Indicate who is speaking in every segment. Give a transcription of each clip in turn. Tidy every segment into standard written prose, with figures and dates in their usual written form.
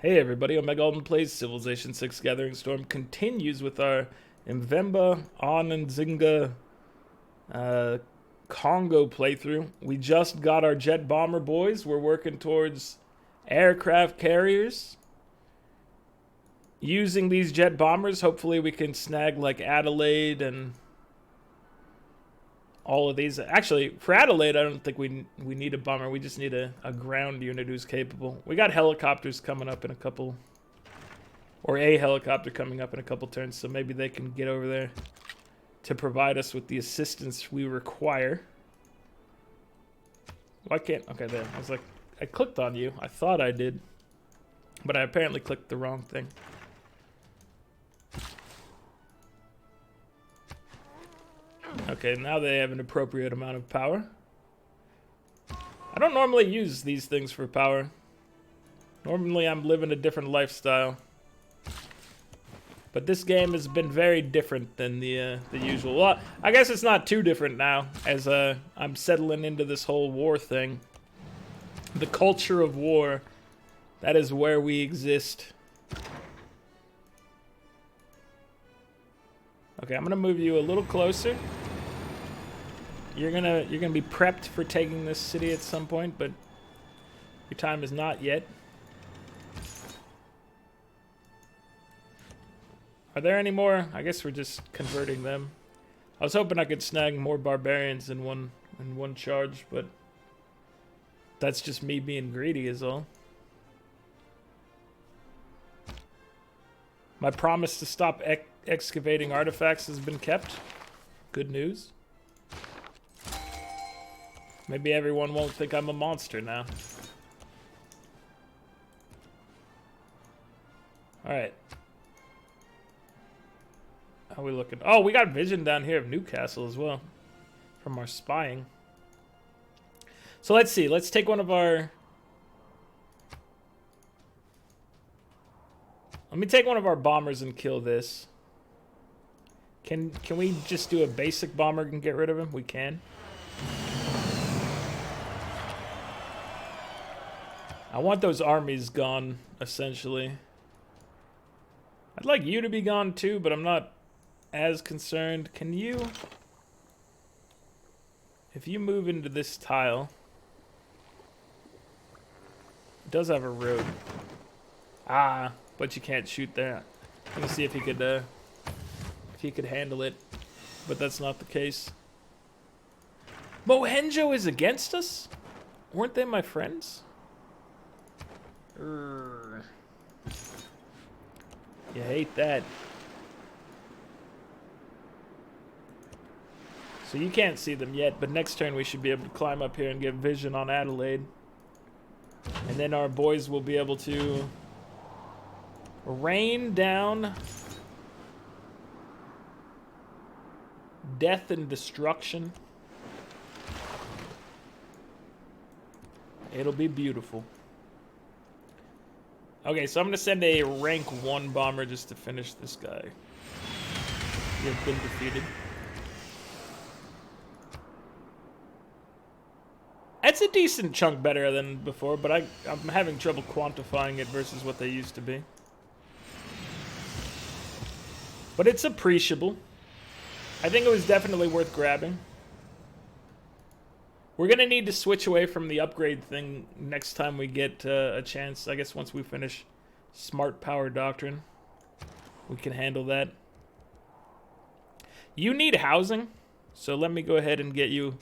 Speaker 1: Hey everybody, Omega Alden plays Civilization 6 Gathering Storm continues with our Mvemba Onanzinga Kongo playthrough. We just got our jet bomber boys. We're working towards aircraft carriers. Using these jet bombers, hopefully we can snag like Adelaide and all of these. Actually, for Adelaide, I don't think we need a bomber. We just need a ground unit who's capable. We got helicopters coming up in a couple, or a helicopter coming up in a couple turns, so maybe they can get over there to provide us with the assistance we require. Why can't... Okay, there. I was like, I clicked on you. I thought I did, but I apparently clicked the wrong thing. Okay, now they have an appropriate amount of power. I don't normally use these things for power. Normally I'm living a different lifestyle. But this game has been very different than the usual. Well, I guess it's not too different now, as I'm settling into this whole war thing. The culture of war, that is where we exist. Okay, I'm gonna move you a little closer. You're gonna be prepped for taking this city at some point, but your time is not yet. Are there any more? I guess we're just converting them. I was hoping I could snag more barbarians in one charge, but that's just me being greedy is all. My promise to stop excavating artifacts has been kept. Good news. Maybe everyone won't think I'm a monster now. Alright. How are we looking? Oh, we got vision down here of Newcastle as well. From our spying. So let's see. Let's take one of our... Let me take one of our bombers and kill this. Can we just do a basic bomber and get rid of him? We can. I want those armies gone, essentially. I'd like you to be gone too, but I'm not as concerned. Can you... If you move into this tile... It does have a road. Ah, but you can't shoot there. Let me see if he could handle it. But that's not the case. Mohenjo is against us? Weren't they my friends? You hate that. So you can't see them yet, but next turn we should be able to climb up here and get vision on Adelaide. And then our boys will be able to rain down death and destruction. It'll be beautiful. Okay, so I'm going to send a rank 1 bomber just to finish this guy. You've been defeated. It's a decent chunk better than before, but I'm having trouble quantifying it versus what they used to be. But it's appreciable. I think it was definitely worth grabbing. We're going to need to switch away from the upgrade thing next time we get a chance. I guess once we finish Smart Power Doctrine, we can handle that. You need housing, so let me go ahead and get you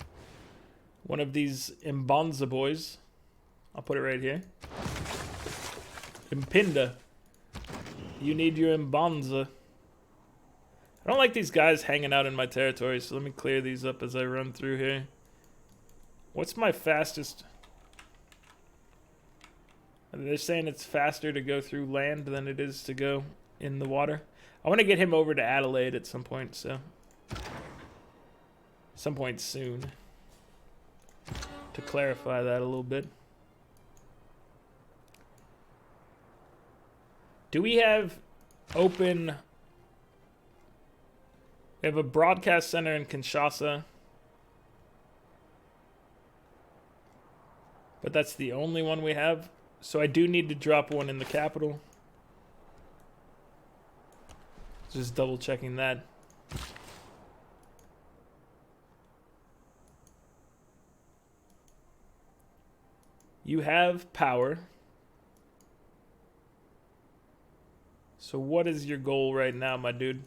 Speaker 1: one of these Mbonza boys. I'll put it right here. Impinda. You need your Mbonza. I don't like these guys hanging out in my territory, so let me clear these up as I run through here. What's my fastest? They're saying it's faster to go through land than it is to go in the water. I want to get him over to Adelaide at some point, so... Some point soon. To clarify that a little bit. Do we have open... We have a broadcast center in Kinshasa. But that's the only one we have. So I do need to drop one in the capital. Just double checking that. You have power. So what is your goal right now, my dude?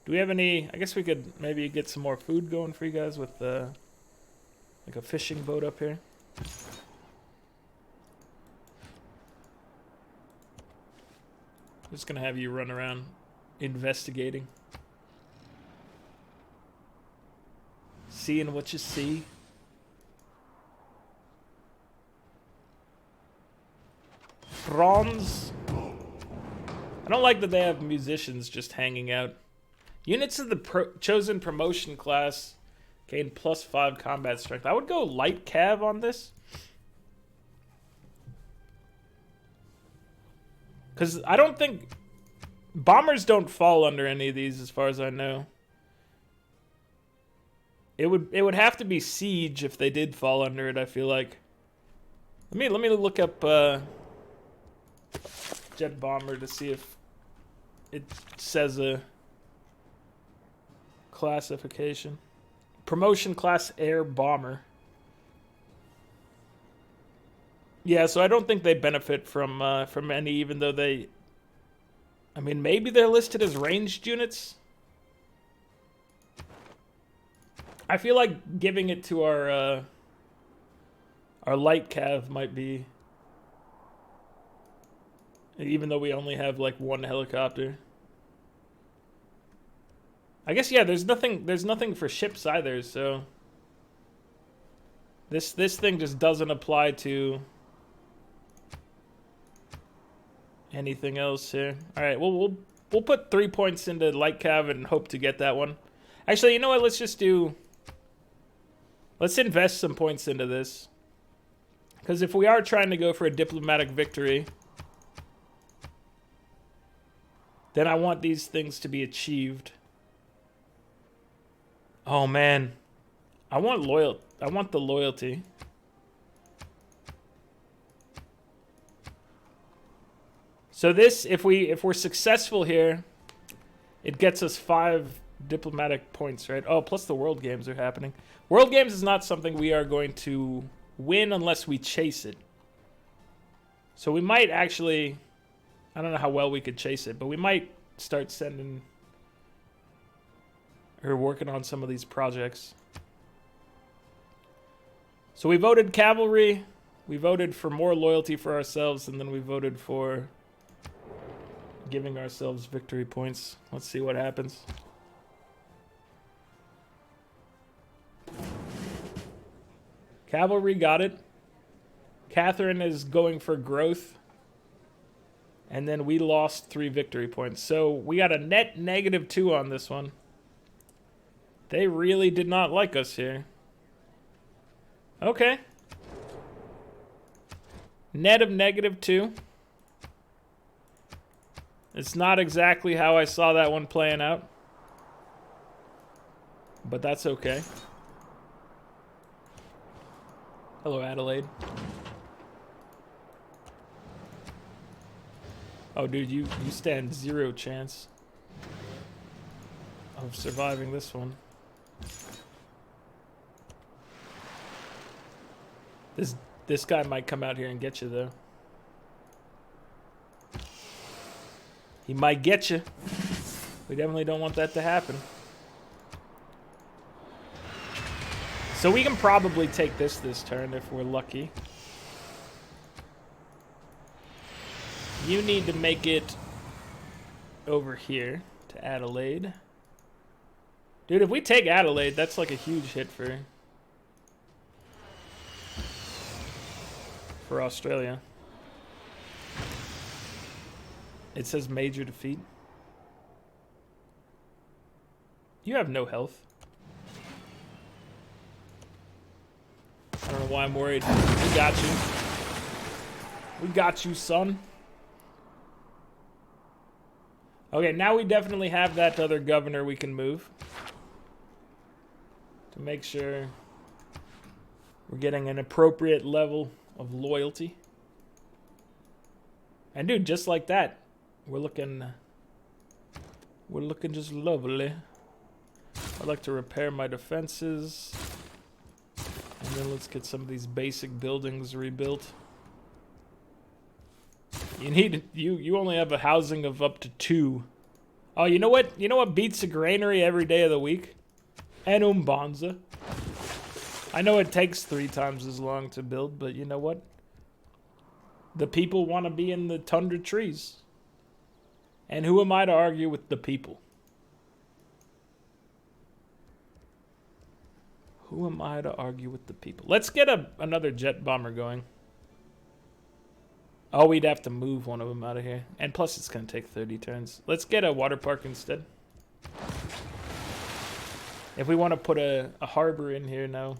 Speaker 1: Do we have any... I guess we could maybe get some more food going for you guys with like a fishing boat up here. Just gonna have you run around investigating. Seeing what you see. Bronze. I don't like that they have musicians just hanging out. Units of the chosen promotion class gain +5 combat strength. I would go light cav on this. Because I don't think... bombers don't fall under any of these as far as I know. It would have to be siege if they did fall under it, I feel like. Let me look up jet bomber to see if it says a classification. Promotion class air bomber. Yeah, so I don't think they benefit from any, even though they... I mean, maybe they're listed as ranged units. I feel like giving it to our light cav might be... even though we only have like one helicopter. I guess, yeah, there's nothing for ships either, so this thing just doesn't apply to anything else here. All right, well we'll put 3 points into light cav and hope to get that one. Actually, you know what? Let's invest some points into this, because if we are trying to go for a diplomatic victory, then I want these things to be achieved. Oh man, I want the loyalty. So this, if we're successful here, it gets us 5 diplomatic points, right? Oh, plus the World Games are happening. World Games is not something we are going to win unless we chase it. So we might actually, I don't know how well we could chase it, but we might start sending or working on some of these projects. So we voted cavalry, we voted for more loyalty for ourselves, and then we voted for giving ourselves victory points. Let's see what happens. Cavalry got it. Catherine is going for growth. And then we lost 3 victory points. So we got a net -2 on this one. They really did not like us here. Okay. Net of -2. It's not exactly how I saw that one playing out, but that's okay. Hello, Adelaide. Oh, dude, you stand 0 chance of surviving this one. This guy might come out here and get you, though. He might get you. We definitely don't want that to happen. So we can probably take this turn if we're lucky. You need to make it over here to Adelaide. Dude, if we take Adelaide, that's like a huge hit for Australia. It says major defeat. You have no health. I don't know why I'm worried. We got you. We got you, son. Okay, now we definitely have that other governor we can move. To make sure we're getting an appropriate level of loyalty. And dude, just like that, we're looking just lovely. I'd like to repair my defenses. And then let's get some of these basic buildings rebuilt. You only have a housing of up to 2. Oh, you know what? You know what beats a granary every day of the week? An umbanza. I know it takes 3 times as long to build, but you know what? The people want to be in the tundra trees. And who am I to argue with the people? Who am I to argue with the people? Let's get another jet bomber going. Oh, we'd have to move one of them out of here. And plus, it's going to take 30 turns. Let's get a water park instead. If we want to put a harbor in here now,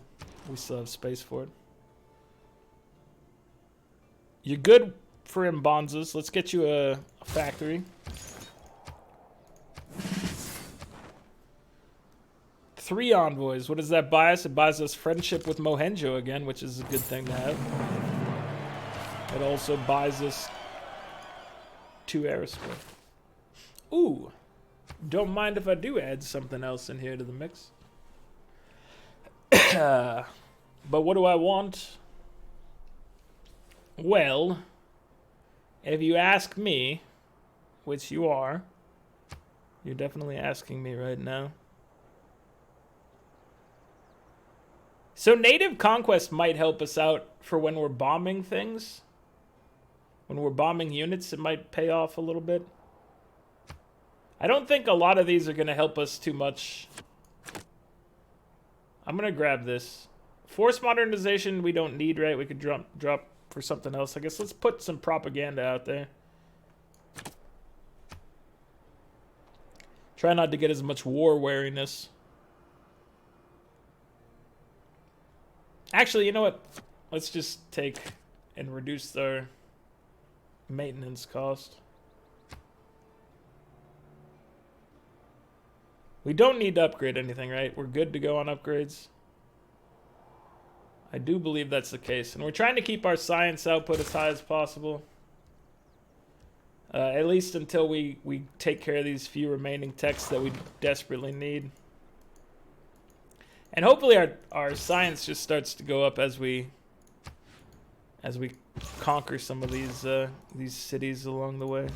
Speaker 1: we still have space for it. You're good for Mbanzas. Let's get you a factory. 3 envoys. What does that buy us? It buys us friendship with Mohenjo again, which is a good thing to have. It also buys us 2 Aerospace. Ooh. Don't mind if I do add something else in here to the mix. But what do I want? Well, if you ask me, which you are, you're definitely asking me right now. So native conquest might help us out for when we're bombing things. When we're bombing units, it might pay off a little bit. I don't think a lot of these are going to help us too much. I'm going to grab this. Force modernization we don't need, right? We could drop for something else. I guess let's put some propaganda out there. Try not to get as much war wariness. Actually, you know what? Let's just take and reduce their maintenance cost. We don't need to upgrade anything, right? We're good to go on upgrades. I do believe that's the case. And we're trying to keep our science output as high as possible. At least until we take care of these few remaining techs that we desperately need. And hopefully our science just starts to go up as we conquer some of these cities along the way.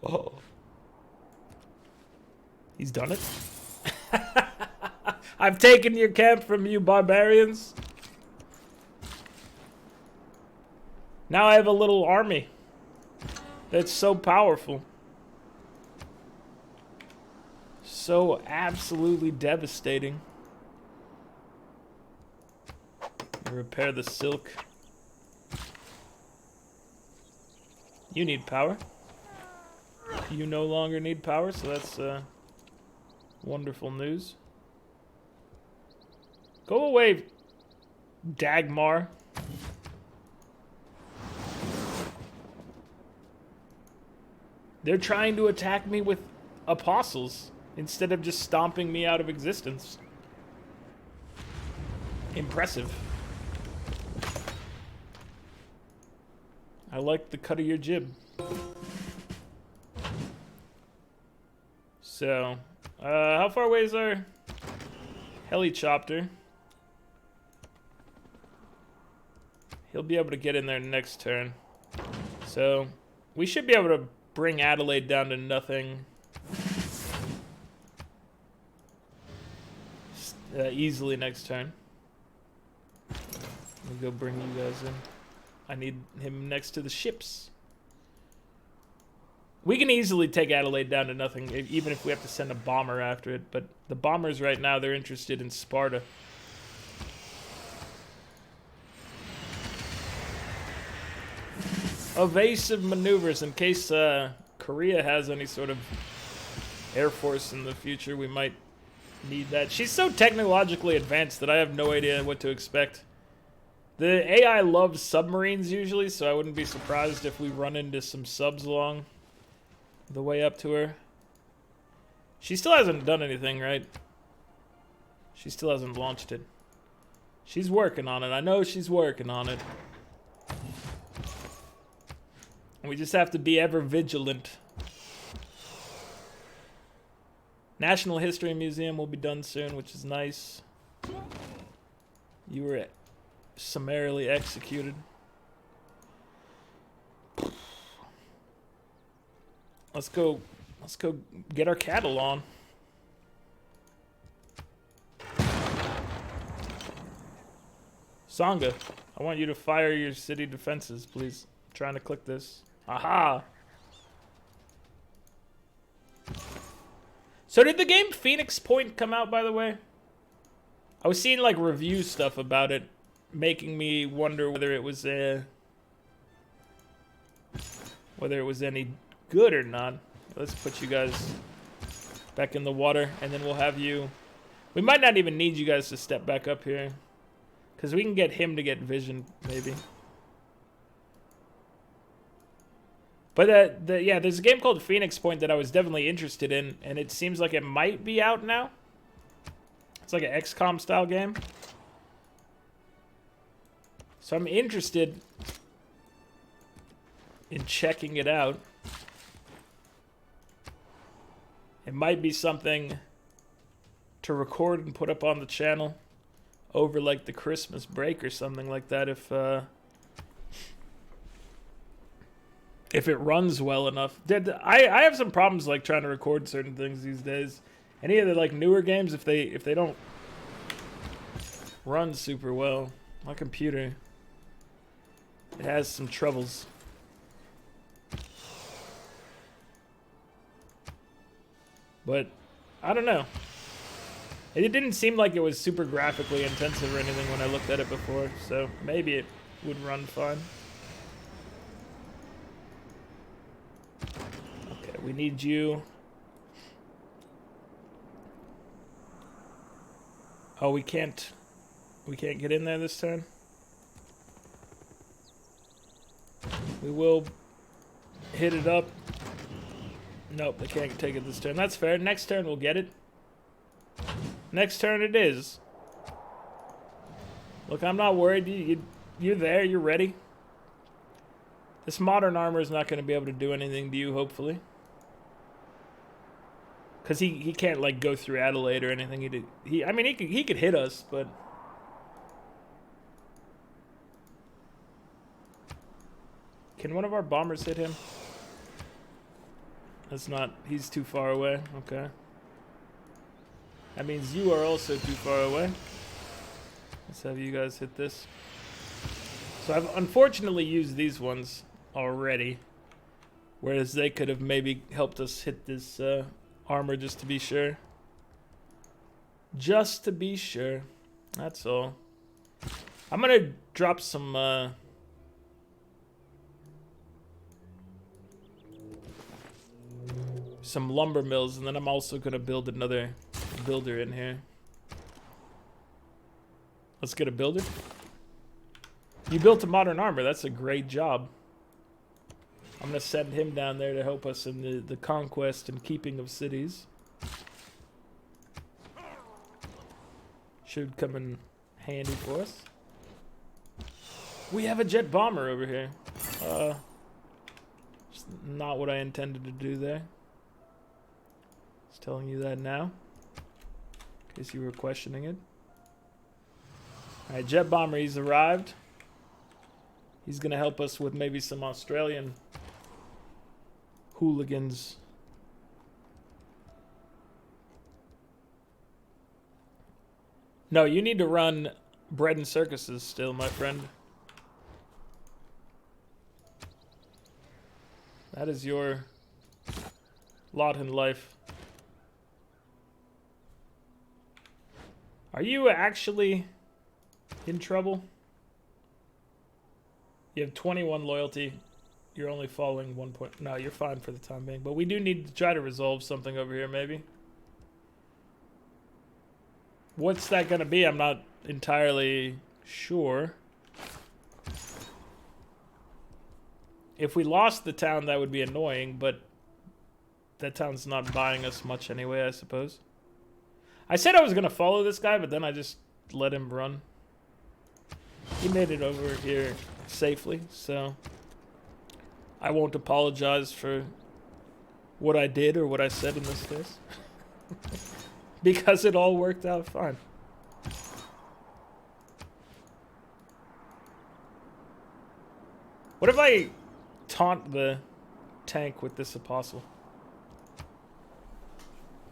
Speaker 1: Oh. He's done it. I've taken your camp from you barbarians. Now I have a little army that's so powerful. So absolutely devastating. Repair the silk. You need power. You no longer need power, so that's wonderful news. Go away, Dagmar. They're trying to attack me with apostles instead of just stomping me out of existence. Impressive. I like the cut of your jib. So, how far away is our helicopter? He'll be able to get in there next turn. So, we should be able to bring Adelaide down to nothing easily next turn. Let me go bring you guys in. I need him next to the ships. We can easily take Adelaide down to nothing, even if we have to send a bomber after it. But the bombers right now, they're interested in Sparta. Evasive maneuvers. In case Korea has any sort of air force in the future, we might need that. She's so technologically advanced that I have no idea what to expect. The AI loves submarines usually, so I wouldn't be surprised if we run into some subs along the way up to her. She still hasn't done anything, right? She still hasn't launched it. She's working on it. I know she's working on it. We just have to be ever vigilant. National History Museum will be done soon, which is nice. You were summarily executed. Let's go get our cattle on. Sangha, I want you to fire your city defenses, please. I'm trying to click this. Aha! So did the game Phoenix Point come out, by the way? I was seeing like review stuff about it, making me wonder whether it was any good or not. Let's put you guys back in the water, and then we'll have you... We might not even need you guys to step back up here, because we can get him to get vision, maybe. But yeah, there's a game called Phoenix Point that I was definitely interested in, and it seems like it might be out now. It's like an XCOM style game. So I'm interested in checking it out. It might be something to record and put up on the channel over like the Christmas break or something like that if it runs well enough. I have some problems like trying to record certain things these days. Any of the like newer games, if they don't run super well, my computer, it has some troubles. But I don't know. It didn't seem like it was super graphically intensive or anything when I looked at it before, so maybe it would run fine. Okay, we need you. Oh, we can't get in there this turn. We will hit it up. Nope, they can't take it this turn. That's fair. Next turn we'll get it. Next turn it is. Look, I'm not worried. You're there. You're ready. This modern armor is not going to be able to do anything to you, hopefully. Because he can't, like, go through Adelaide or anything. I mean, he could hit us, but... Can one of our bombers hit him? That's not... He's too far away. Okay. That means you are also too far away. Let's have you guys hit this. So I've unfortunately used these ones already. Whereas they could have maybe helped us hit this armor just to be sure. Just to be sure. That's all. I'm going to drop some... some lumber mills, and then I'm also going to build another builder in here. Let's get a builder. You built a modern armor. That's a great job. I'm going to send him down there to help us in the conquest and keeping of cities. Should come in handy for us. We have a jet bomber over here. Just not what I intended to do there. Just telling you that now, in case you were questioning it. Alright, jet bomber, he's arrived. He's gonna help us with maybe some Australian hooligans. No, you need to run bread and circuses still, my friend. That is your lot in life. Are you actually in trouble? You have 21 loyalty. You're only falling 1 point. No, you're fine for the time being. But we do need to try to resolve something over here, maybe. What's that going to be? I'm not entirely sure. If we lost the town, that would be annoying, but that town's not buying us much anyway, I suppose. I said I was going to follow this guy, but then I just let him run. He made it over here safely, so I won't apologize for what I did or what I said in this case. Because it all worked out fine. What if I taunt the tank with this apostle?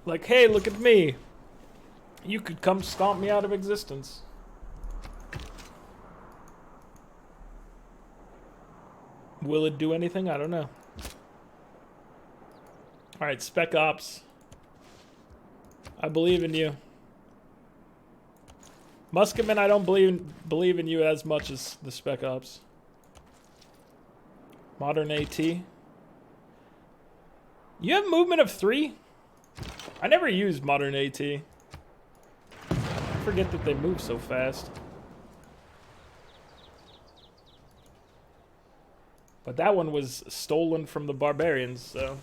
Speaker 1: Like, hey, look at me. You could come stomp me out of existence. Will it do anything? I don't know. Alright, Spec Ops. I believe in you. Musketman, I don't believe in you as much as the Spec Ops. Modern AT. You have movement of 3? I never used Modern AT. I forget that they move so fast. But that one was stolen from the barbarians, so.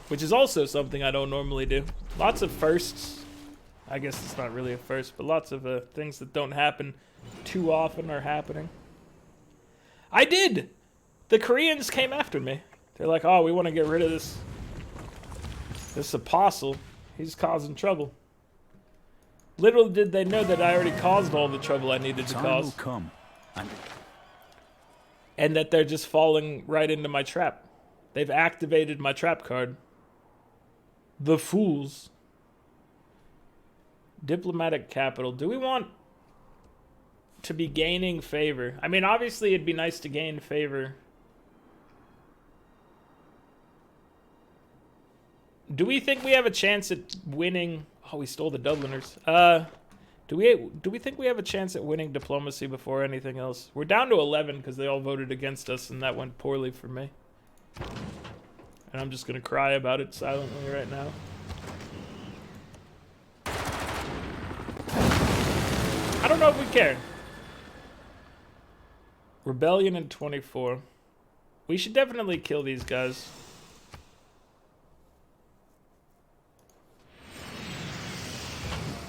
Speaker 1: Which is also something I don't normally do. Lots of firsts. I guess it's not really a first, but lots of things that don't happen too often are happening. I did! The Koreans came after me. They're like, oh, we want to get rid of this apostle. He's causing trouble. Little did they know that I already caused all the trouble I needed to cause.
Speaker 2: Will come.
Speaker 1: And that they're just falling right into my trap. They've activated my trap card. The fools. Diplomatic capital. Do we want to be gaining favor? I mean, obviously it'd be nice to gain favor. Do we think we have a chance at winning? Oh, we stole the Dubliners. Do we think we have a chance at winning diplomacy before anything else? We're down to 11 because they all voted against us, and that went poorly for me. And I'm just gonna cry about it silently right now. I don't know if we care. Rebellion in 24. We should definitely kill these guys.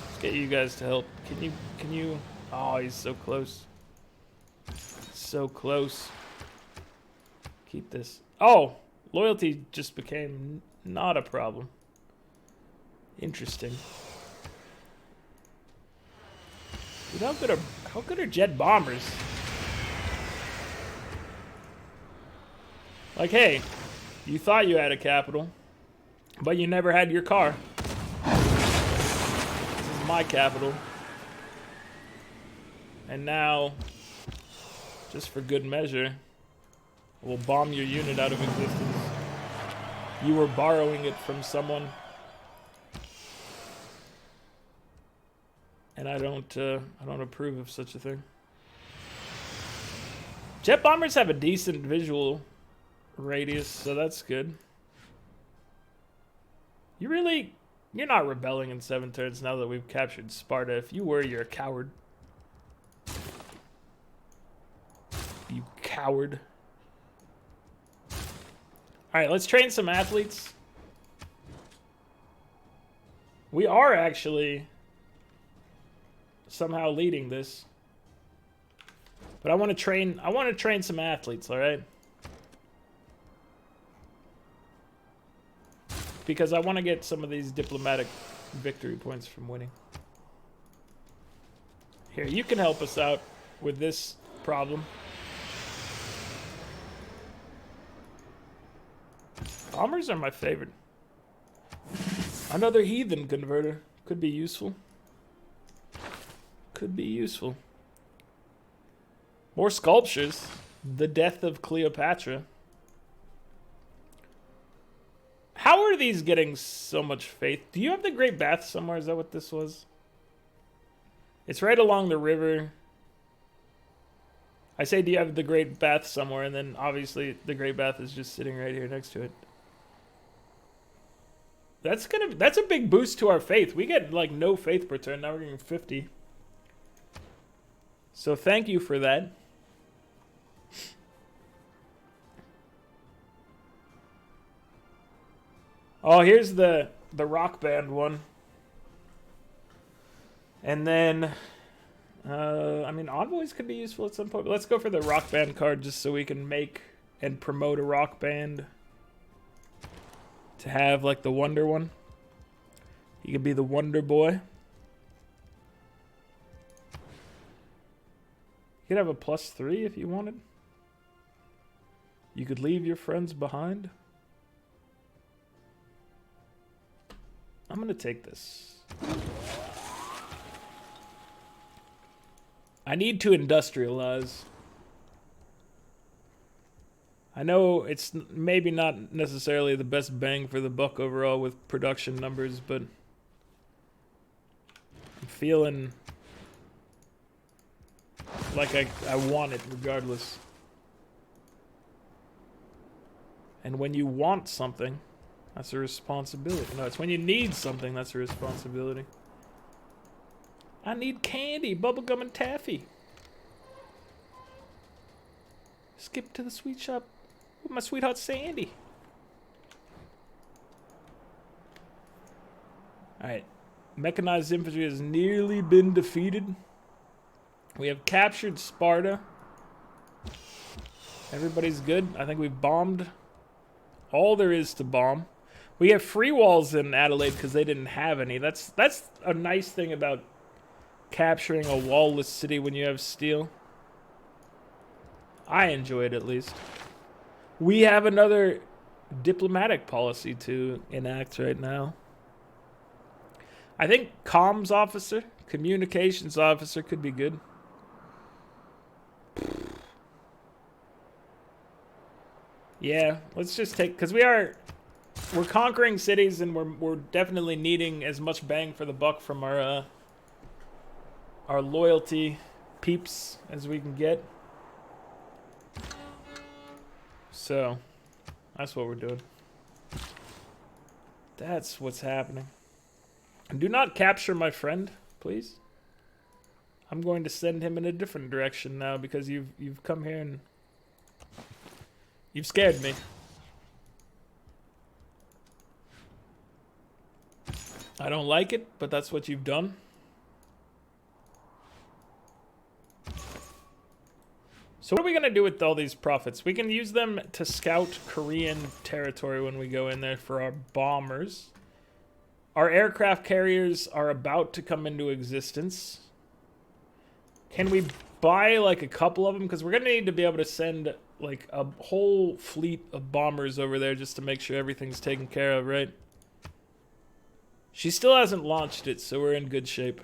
Speaker 1: Let's get you guys to help. Can you? Oh, he's so close. So close. Keep this. Oh, loyalty just became not a problem. Interesting. Dude, how good are jet bombers? Like, hey, you thought you had a capital, but you never had your car. This is my capital. And now, just for good measure, we'll bomb your unit out of existence. You were borrowing it from someone. And I don't approve of such a thing. Jet bombers have a decent visual radius, so that's good. You're not rebelling in 7 turns now that we've captured Sparta. If you were, you're a coward. You coward. Alright, let's train some athletes. We are actually somehow leading this. But I want to train some athletes, all right? Because I want to get some of these diplomatic victory points from winning. Here, you can help us out with this problem. Bombers are my favorite. Another heathen converter could be useful. Could be useful. More sculptures. The death of Cleopatra. How are these getting so much faith? Do you have the Great Bath somewhere? Is that what this was? It's right along the river. I say, do you have the Great Bath somewhere? And then obviously the Great Bath is just sitting right here next to it. That's a big boost to our faith. We get like no faith per turn. Now we're getting 50. So thank you for that. Oh, here's the rock band one. And then I mean, envoys could be useful at some point. But let's go for the rock band card just so we can make and promote a rock band to have like the Wonder one. He could be the Wonder Boy. You could have a +3 if you wanted. You could leave your friends behind. I'm going to take this. I need to industrialize. I know it's maybe not necessarily the best bang for the buck overall with production numbers, but I'm feeling like I want it regardless. And when you want something, that's a responsibility. No, it's when you need something that's a responsibility. I need candy, bubblegum, and taffy. Skip to the sweet shop with my sweetheart Sandy. Alright. Mechanized infantry has nearly been defeated. We have captured Sparta. Everybody's good. I think we've bombed all there is to bomb. We have free walls in Adelaide because they didn't have any. That's a nice thing about capturing a wall-less city when you have steel. I enjoy it, at least. We have another diplomatic policy to enact right now. I think comms officer, communications officer could be good. Yeah, let's just take, because we're conquering cities and we're definitely needing as much bang for the buck from our loyalty peeps as we can get. So, that's what we're doing. That's what's happening. Do not capture my friend, please. I'm going to send him in a different direction now because you've come here and you've scared me. I don't like it, but that's what you've done. So what are we going to do with all these profits? We can use them to scout Korean territory when we go in there for our bombers. Our aircraft carriers are about to come into existence. Can we buy like a couple of them? Because we're going to need to be able to send like a whole fleet of bombers over there just to make sure everything's taken care of, right? She still hasn't launched it, so we're in good shape.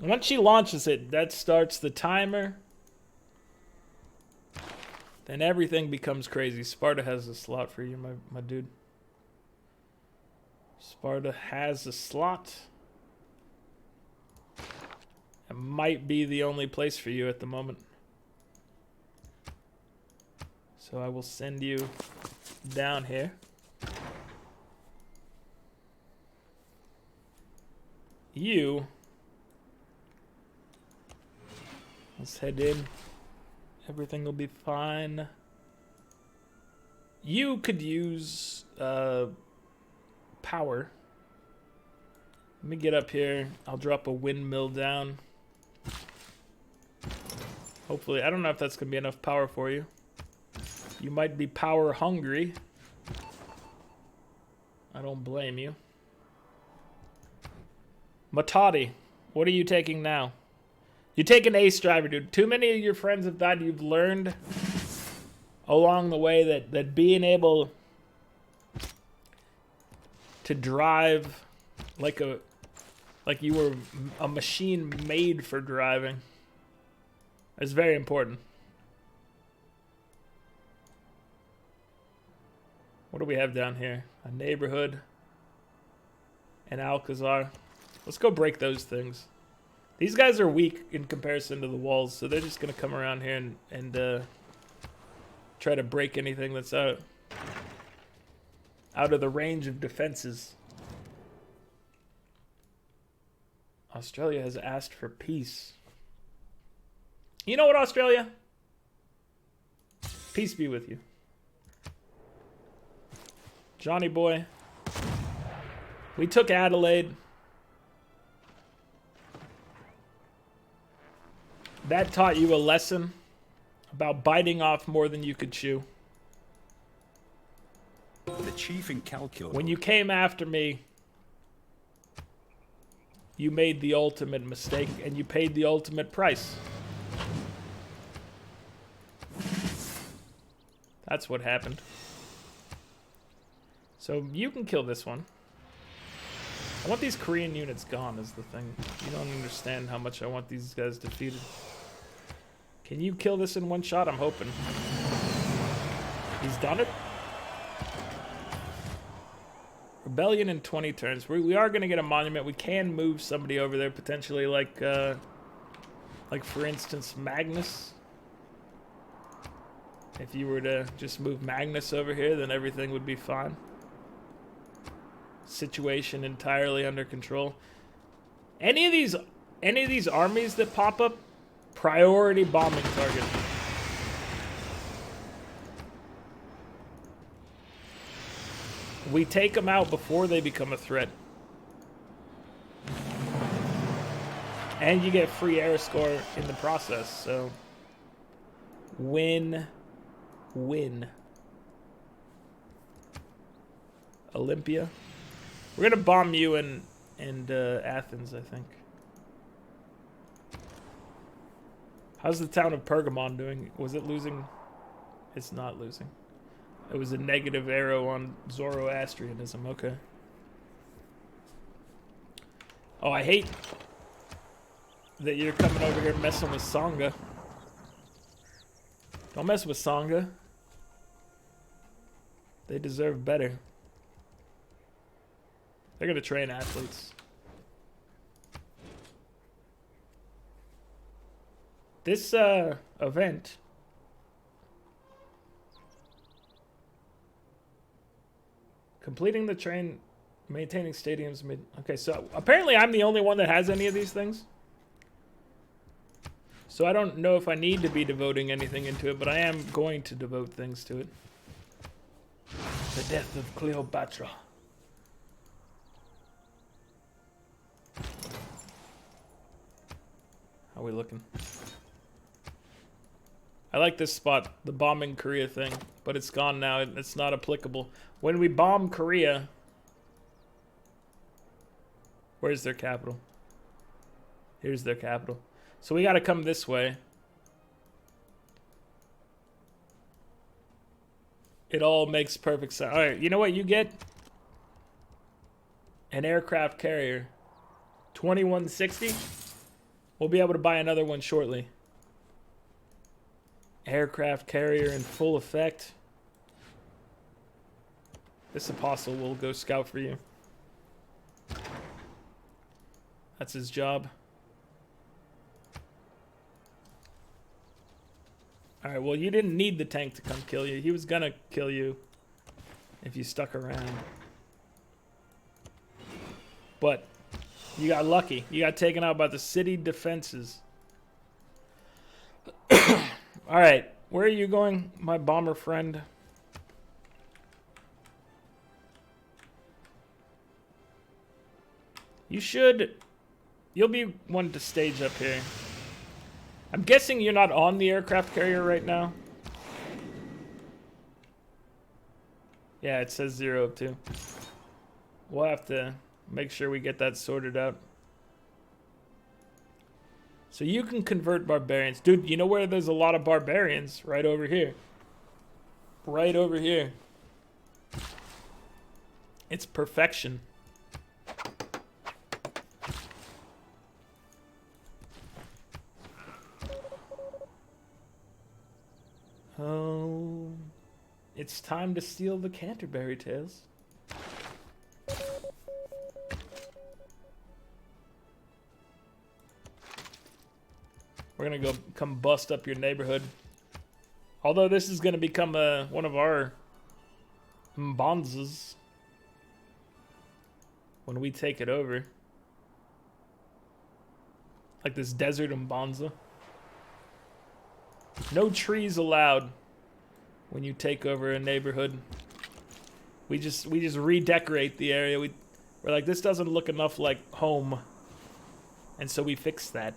Speaker 1: Once she launches it, that starts the timer. Then everything becomes crazy. Sparta has a slot for you, my dude. Sparta has a slot. It might be the only place for you at the moment. So I will send you down here. You. Let's head in. Everything will be fine. You could use power. Let me get up here. I'll drop a windmill down. Hopefully, I don't know if that's going to be enough power for you. You might be power hungry. I don't blame you. Matadi, what are you taking now? You take an ace driver, dude. Too many of your friends have died. You've learned along the way that being able to drive like you were a machine made for driving is very important. What do we have down here? A neighborhood. An Alcazar. Let's go break those things. These guys are weak in comparison to the walls, so they're just going to come around here and try to break anything that's out of the range of defenses. Australia has asked for peace. You know what, Australia? Peace be with you. Johnny boy. We took Adelaide. That taught you a lesson about biting off more than you could chew.
Speaker 2: The chief incalculable.
Speaker 1: When you came after me, you made the ultimate mistake, and you paid the ultimate price. That's what happened. So you can kill this one. I want these Korean units gone is the thing. You don't understand how much I want these guys defeated. Can you kill this in one shot? I'm hoping. He's done it. Rebellion in 20 turns. We are going to get a monument. We can move somebody over there potentially, like for instance Magnus. If you were to just move Magnus over here, then everything would be fine. Situation entirely under control. Any of these armies that pop up, priority bombing target. We take them out before they become a threat. And you get free air score in the process, so win. Olympia. We're gonna bomb you in Athens, I think. How's the town of Pergamon doing? Was it losing? It's not losing. It was a negative arrow on Zoroastrianism. Okay. Oh, I hate that you're coming over here messing with Sangha. Don't mess with Sangha. They deserve better. They're gonna train athletes. This event completing the train, maintaining stadiums. Okay, so apparently I'm the only one that has any of these things. So I don't know if I need to be devoting anything into it, but I am going to devote things to it. The death of Cleopatra. How are we looking? I like this spot, the bombing Korea thing, but it's gone now. It's not applicable. When we bomb Korea, where's their capital? Here's their capital. So we gotta come this way. It all makes perfect sense. All right, you know what you get? An aircraft carrier. 2160. We'll be able to buy another one shortly. Aircraft carrier in full effect. This apostle will go scout for you. That's his job. Alright, well, you didn't need the tank to come kill you. He was gonna kill you if you stuck around. But you got lucky. You got taken out by the city defenses. Alright, where are you going, my bomber friend? You'll be one to stage up here. I'm guessing you're not on the aircraft carrier right now. Yeah, it says 0 of 2. We'll have to make sure we get that sorted out. So you can convert barbarians. Dude, you know where there's a lot of barbarians? Right over here. Right over here. It's perfection. Oh, it's time to steal the Canterbury Tales. We're gonna go come bust up your neighborhood. Although this is gonna become one of our Mbanzas when we take it over. Like this desert Mbanza. No trees allowed when you take over a neighborhood. We just redecorate the area. We're like, this doesn't look enough like home. And so we fix that.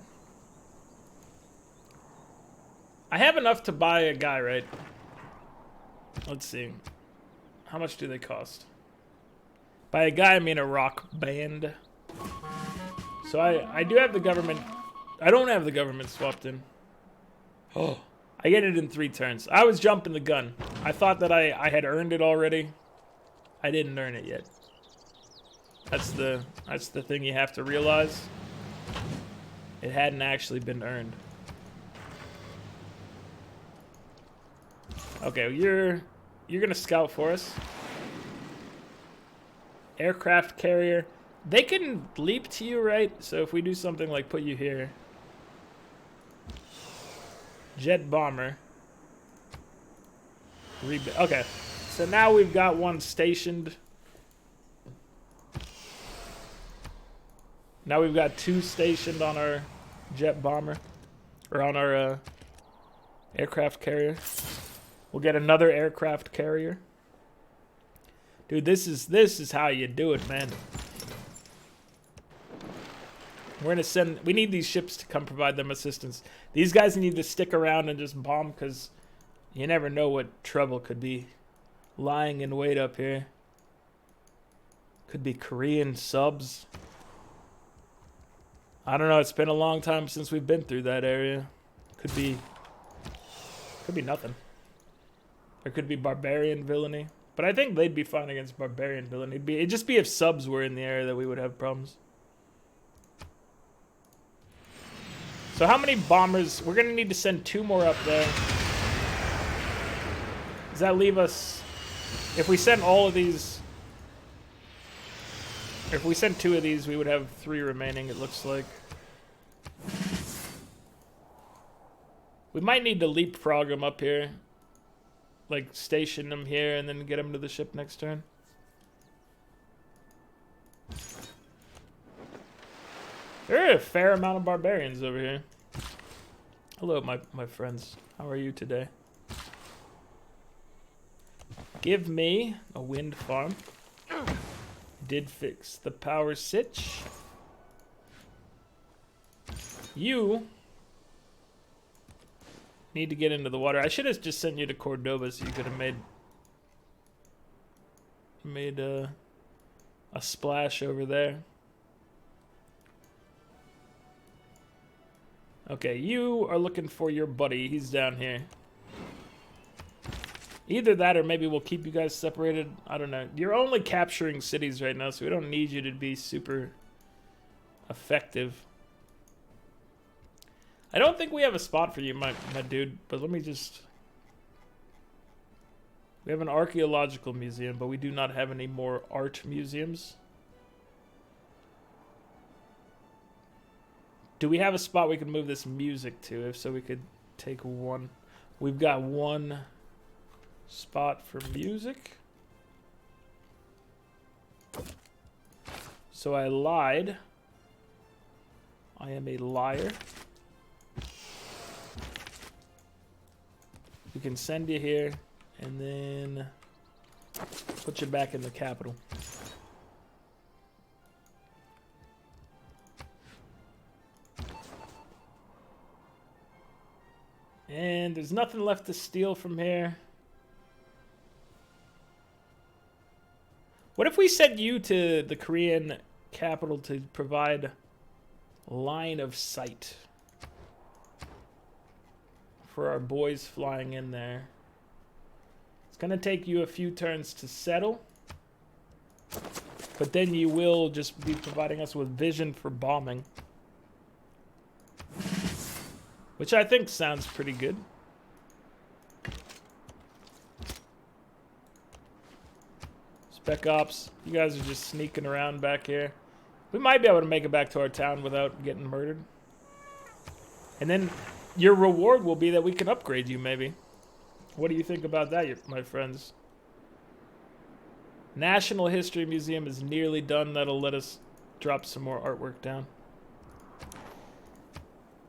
Speaker 1: I have enough to buy a guy, right? Let's see. How much do they cost? By a guy, I mean a rock band. So I do have the government. I don't have the government swapped in. Oh, I get it in 3 turns. I was jumping the gun. I thought that I had earned it already. I didn't earn it yet. That's the thing you have to realize. It hadn't actually been earned. Okay, you're gonna scout for us. Aircraft carrier. They can leap to you, right? So if we do something like put you here. Jet bomber. Okay. So now we've got one stationed. Now we've got 2 stationed on our jet bomber. Or on our aircraft carrier. We'll get another aircraft carrier. Dude, this is how you do it, man. We're gonna send. We need these ships to come provide them assistance. These guys need to stick around and just bomb, because you never know what trouble could be lying in wait up here. Could be Korean subs. I don't know. It's been a long time since we've been through that area. Could be nothing. There could be barbarian villainy, but I think they'd be fine against barbarian villainy. It'd just be if subs were in the area that we would have problems. So how many bombers? We're going to need to send 2 more up there. Does that leave us... If we send all of these... If we send 2 of these, we would have 3 remaining, it looks like. We might need to leapfrog them up here. Like, station them here and then get them to the ship next turn. There are a fair amount of barbarians over here. Hello, my friends. How are you today? Give me a wind farm. Did fix the power sitch. You need to get into the water. I should have just sent you to Cordoba so you could have made a splash over there. Okay, you are looking for your buddy. He's down here. Either that or maybe we'll keep you guys separated. I don't know. You're only capturing cities right now, so we don't need you to be super effective. I don't think we have a spot for you, my dude, but let me just... We have an archaeological museum, but we do not have any more art museums. Do we have a spot we can move this music to? If so, we could take 1. We've got 1 spot for music. So I lied. I am a liar. We can send you here and then put you back in the capital. And there's nothing left to steal from here. What if we sent you to the Korean capital to provide line of sight for our boys flying in there? It's going to take you a few turns to settle, but then you will just be providing us with vision for bombing, which I think sounds pretty good. Spec Ops, you guys are just sneaking around back here. We might be able to make it back to our town without getting murdered. And then your reward will be that we can upgrade you, maybe. What do you think about that, my friends? National History Museum is nearly done. That'll let us drop some more artwork down.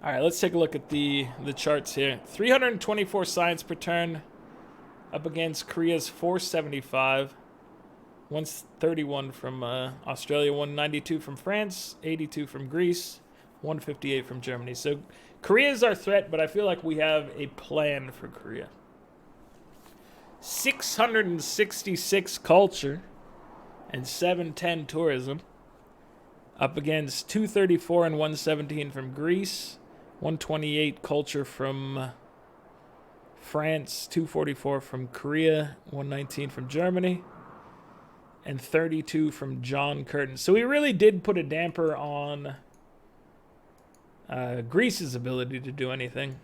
Speaker 1: All right, let's take a look at the charts here. 324 science per turn up against Korea's 475. 131 from Australia, 192 from France, 82 from Greece, 158 from Germany. So Korea is our threat, but I feel like we have a plan for Korea. 666 culture and 710 tourism. Up against 234 and 117 from Greece. 128 culture from France. 244 from Korea. 119 from Germany. And 32 from John Curtin. So we really did put a damper on Greece's ability to do anything.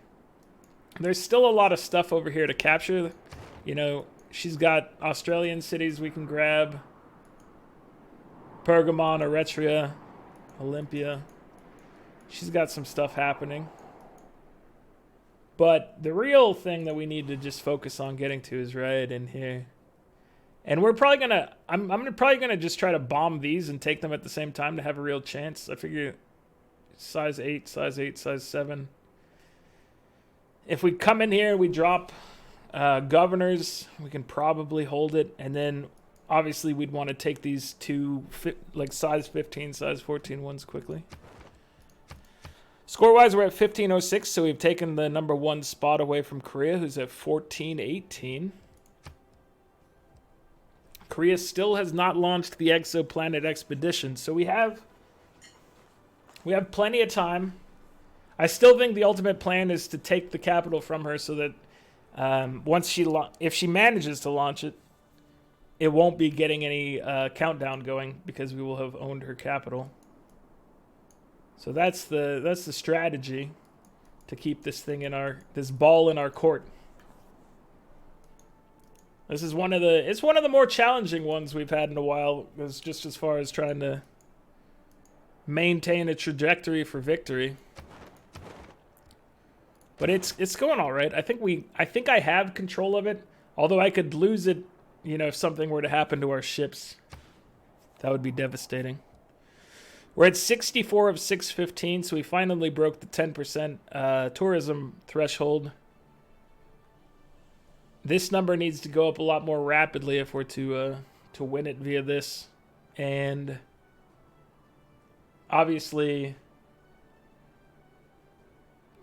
Speaker 1: There's still a lot of stuff over here to capture. You know, she's got Australian cities we can grab. Pergamon, Eritrea, Olympia. She's got some stuff happening. But the real thing that we need to just focus on getting to is right in here. And we're probably gonna, I'm probably gonna just try to bomb these and take them at the same time to have a real chance. I figure size 8, size 8, size 7. If we come in here, we drop governors, we can probably hold it. And then obviously we'd want to take these two like size 15, size 14 ones quickly. Score-wise, we're at 1506, so we've taken the number 1 spot away from Korea, who's at 1418. Korea still has not launched the exoplanet expedition, so we have plenty of time. I still think the ultimate plan is to take the capital from her so that if she manages to launch it, it won't be getting any countdown going because we will have owned her capital. So that's the strategy to keep this thing in this ball in our court. This is one of the more challenging ones we've had in a while. It's just as far as trying to maintain a trajectory for victory. But it's going all right. I think I have control of it. Although I could lose it, you know, if something were to happen to our ships. That would be devastating. We're at 64 of 615, so we finally broke the 10% tourism threshold. This number needs to go up a lot more rapidly if we're to win it via this. And obviously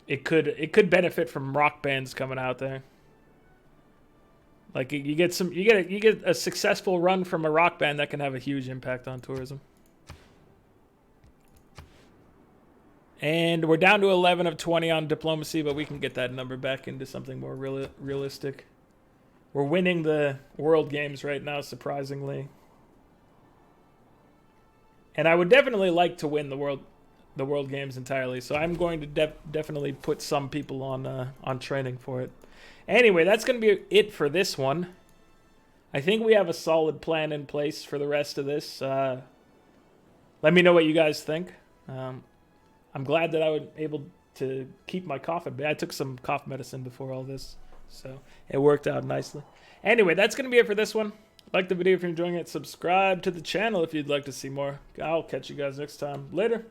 Speaker 1: it could benefit from rock bands coming out there. Like you get a successful run from a rock band that can have a huge impact on tourism. And we're down to 11 of 20 on diplomacy, but we can get that number back into something more realistic. We're winning the World Games right now, surprisingly. And I would definitely like to win the World Games entirely, so I'm going to definitely put some people on training for it. Anyway, that's going to be it for this one. I think we have a solid plan in place for the rest of this. Let me know what you guys think. I'm glad that I was able to keep my cough at bay. I took some cough medicine before all this, so it worked out nicely. Anyway, that's going to be it for this one. Like the video if you're enjoying it. Subscribe to the channel if you'd like to see more. I'll catch you guys next time. Later.